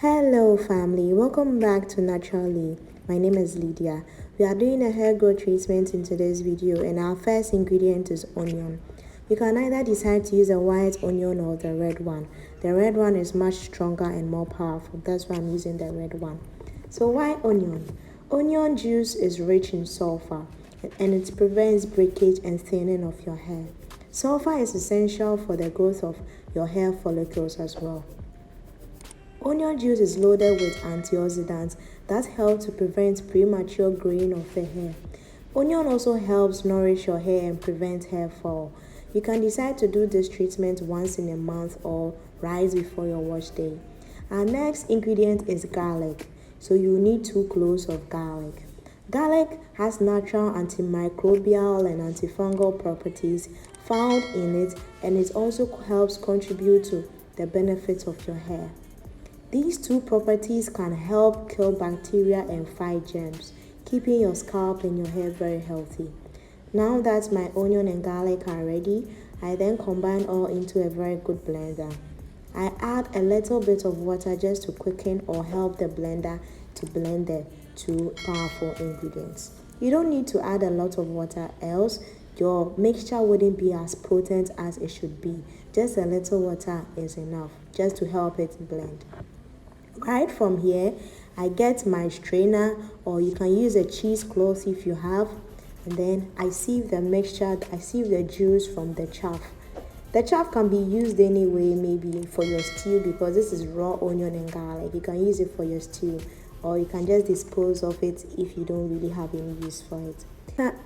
Hello family, welcome back to NaturalLee. My name is Lydia. We are doing a hair growth treatment in today's video and our first ingredient is onion. You can either decide to use a white onion or the red one. The red one is much stronger and more powerful. That's why I'm using the red one. So why onion? Onion juice is rich in sulfur and it prevents breakage and thinning of your hair. Sulfur is essential for the growth of your hair follicles as well. Onion juice is loaded with antioxidants that help to prevent premature graying of the hair. Onion also helps nourish your hair and prevent hair fall. You can decide to do this treatment once in a month or right before your wash day. Our next ingredient is garlic. So you need 2 cloves of garlic. Garlic has natural antimicrobial and antifungal properties found in it, and it also helps contribute to the benefits of your hair. These 2 properties can help kill bacteria and fight germs, keeping your scalp and your hair very healthy. Now that my onion and garlic are ready, I then combine all into a very good blender. I add a little bit of water just to quicken or help the blender to blend the 2 powerful ingredients. You don't need to add a lot of water, else your mixture wouldn't be as potent as it should be. Just a little water is enough just to help it blend. Right from here, I get my strainer, or you can use a cheesecloth if you have, and then I sieve the mixture, I sieve the juice from the chaff. The chaff can be used anyway, maybe for your stew, because this is raw onion and garlic. You can use it for your stew, or you can just dispose of it if you don't really have any use for it.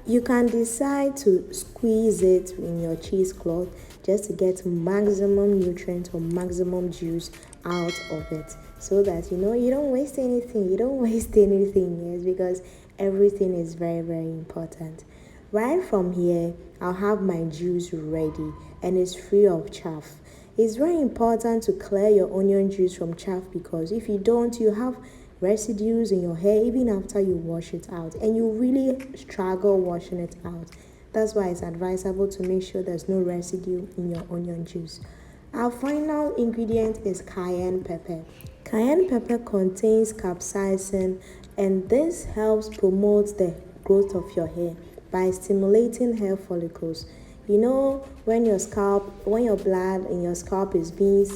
You can decide to squeeze it in your cheesecloth just to get maximum nutrients or maximum juice out of it, so that you don't waste anything. Yes, because everything is very, very important. Right from here, I'll have my juice ready and it's free of chaff. It's very important to clear your onion juice from chaff, because if you don't, you have residues in your hair even after you wash it out, and you really struggle washing it out. That's why it's advisable to make sure there's no residue in your onion juice. Our final ingredient is cayenne pepper. Cayenne pepper contains capsaicin, and this helps promote the growth of your hair by stimulating hair follicles. When your blood in your scalp is being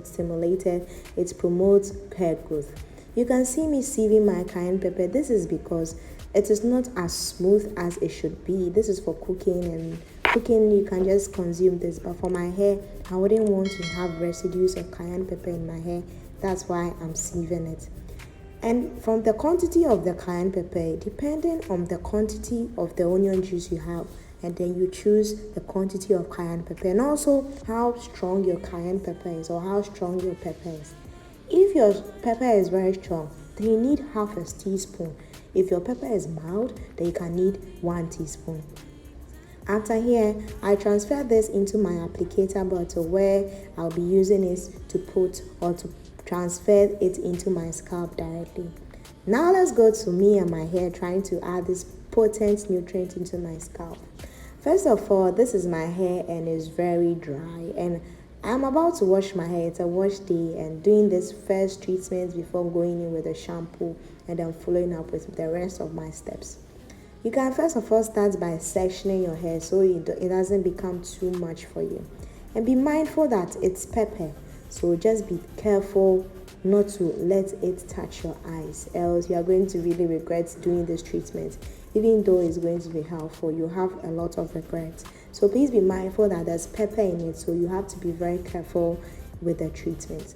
stimulated, it promotes hair growth. You can see me sieving my cayenne pepper. This is because it is not as smooth as it should be. This is for cooking, and cooking you can just consume this, but for my hair, I wouldn't want to have residues of cayenne pepper in my hair. That's why I'm sieving it. And from the quantity of the cayenne pepper, depending on the quantity of the onion juice you have, and then you choose the quantity of cayenne pepper, and also how strong your cayenne pepper is, or how strong your pepper is. If your pepper is very strong, then you need half a teaspoon. If your pepper is mild, then you can need 1 teaspoon. After here, I transfer this into my applicator bottle, where I'll be using it to put or to transfer it into my scalp directly. Now let's go to me and my hair trying to add this potent nutrient into my scalp. First of all, this is my hair and it's very dry, and I'm about to wash my hair. It's a wash day, and doing this first treatment before going in with a shampoo and then following up with the rest of my steps. You can first of all start by sectioning your hair so it doesn't become too much for you. And be mindful that it's pepper, so just be careful not to let it touch your eyes, else you are going to really regret doing this treatment. Even though it's going to be helpful, you have a lot of regrets. So please be mindful that there's pepper in it, so you have to be very careful with the treatment.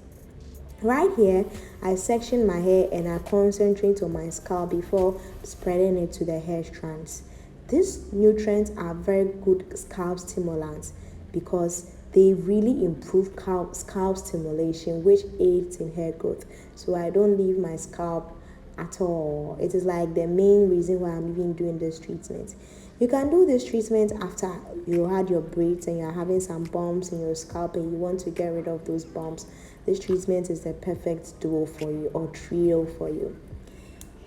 Right here, I section my hair and I concentrate on my scalp before spreading it to the hair strands. These nutrients are very good scalp stimulants because they really improve scalp stimulation, which aids in hair growth. So I don't leave my scalp at all. It is like the main reason why I'm even doing this treatment. You can do this treatment after you had your braids and you're having some bumps in your scalp and you want to get rid of those bumps. This treatment is the perfect duo for you, or trio for you.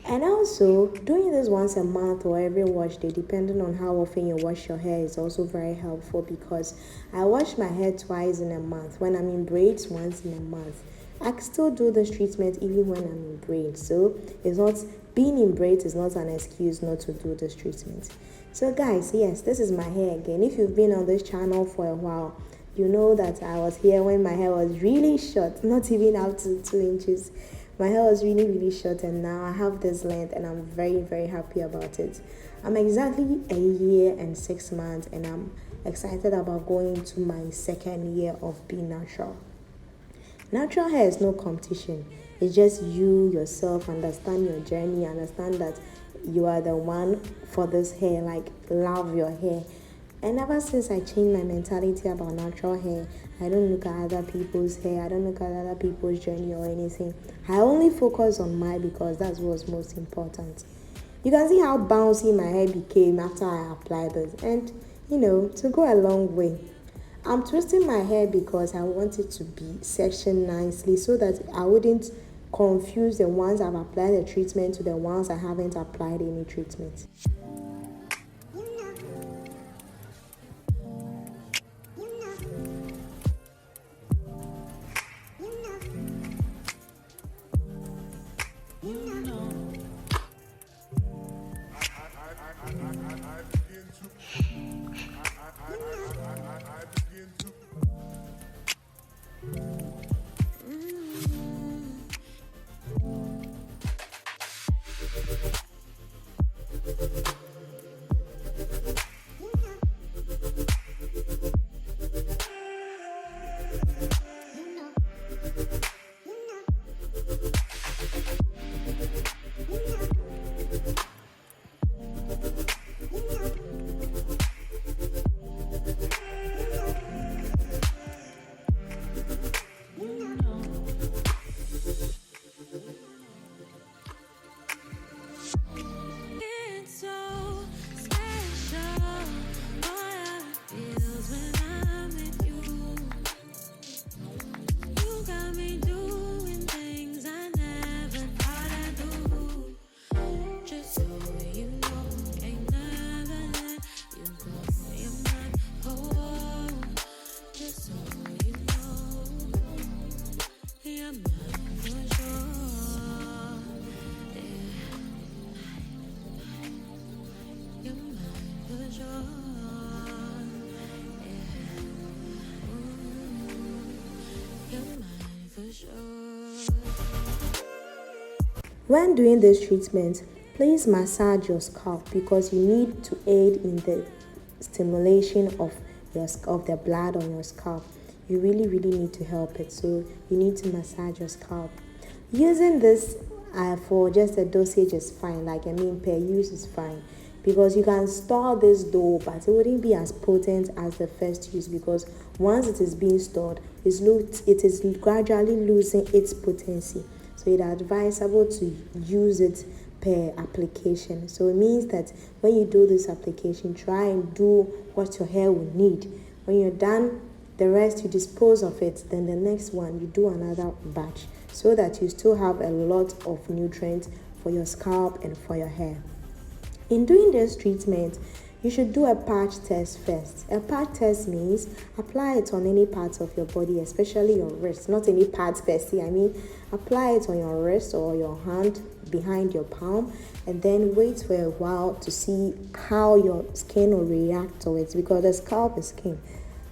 And also, doing this once a month or every wash day, depending on how often you wash your hair, is also very helpful, because I wash my hair twice in a month. When I'm in braids, once in a month. I can still do this treatment even when I'm in braids. So it's not, being in braids is not an excuse not to do this treatment. So guys, yes, this is my hair again. If you've been on this channel for a while, you know that I was here when my hair was really short, not even up to 2 inches. My hair was really short, and now I have this length, and I'm very happy about it. I'm exactly a year and 6 months, and I'm excited about going to my second year of being natural. Natural hair is no competition. It's just you yourself understand your journey, understand that you are the one for this hair, like love your hair. And ever since I changed my mentality about natural hair, I don't look at other people's hair, I don't look at other people's journey or anything. I only focus on mine because that's what's most important. You can see how bouncy my hair became after I applied this, and to go a long way. I'm twisting my hair because I want it to be sectioned nicely so that I wouldn't confuse the ones I've applied the treatment to the ones I haven't applied any treatment. When doing this treatment, please massage your scalp because you need to aid in the stimulation of the blood on your scalp. You really need to help it, so you need to massage your scalp. Using this for just a dosage is fine, per use is fine, because you can store this though, but it wouldn't be as potent as the first use, because once it is being stored, it is gradually losing its potency. So it's advisable to use it per application. So it means that when you do this application, try and do what your hair will need. When you're done, the rest you dispose of it. Then the next one you do another batch, so that you still have a lot of nutrients for your scalp and for your hair. In doing this treatment, you should do a patch test first. A patch test means apply it on any parts of your body, especially your wrist. Not any parts per se, apply it on your wrist or your hand behind your palm, and then wait for a while to see how your skin will react to it, because the scalp is skin.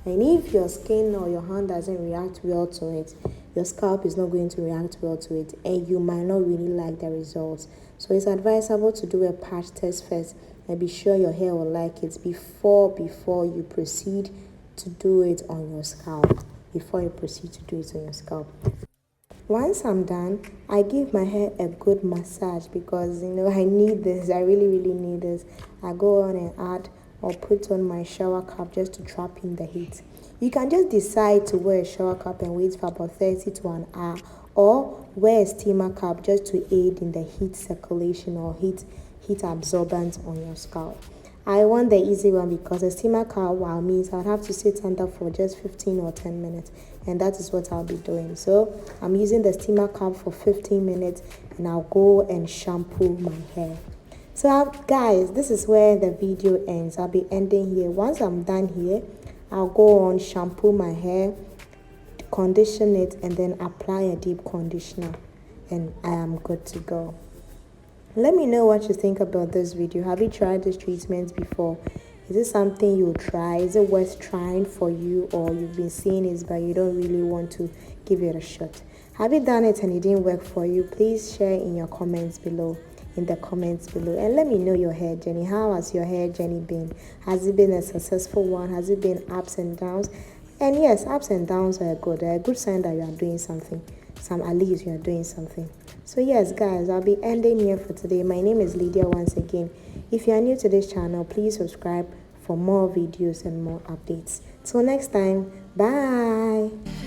And if your skin or your hand doesn't react well to it, your scalp is not going to react well to it, and you might not really like the results. So it's advisable to do a patch test first and be sure your hair will like it before you proceed to do it on your scalp. Once I'm done, I give my hair a good massage because I need this. I really need this. I go on and add or put on my shower cap just to trap in the heat. You can just decide to wear a shower cap and wait for about 30 to an hour, or wear a steamer cap just to aid in the heat circulation or heat absorbance on your scalp. I want the easy one because a steamer cap means I'll have to sit under for just 15 or 10 minutes, and that is what I'll be doing. So I'm using the steamer cap for 15 minutes, and I'll go and shampoo my hair. So guys, this is where the video ends. I'll be ending here. Once I'm done here, I'll go on shampoo my hair condition it, and then apply a deep conditioner, and I am good to go. Let me know what you think about this video. Have you tried this treatment before? Is it something you'll try? Is it worth trying for you, or you've been seeing it but you don't really want to give it a shot? Have you done it and it didn't work for you? Please share in your comments below. And let me know your hair journey. How has your hair journey been? Has it been a successful one? Has it been ups and downs? And yes, ups and downs are good. They're a good sign that you are doing something. At least you are doing something. So yes, guys, I'll be ending here for today. My name is Lydia once again. If you are new to this channel, please subscribe for more videos and more updates. Till next time, bye.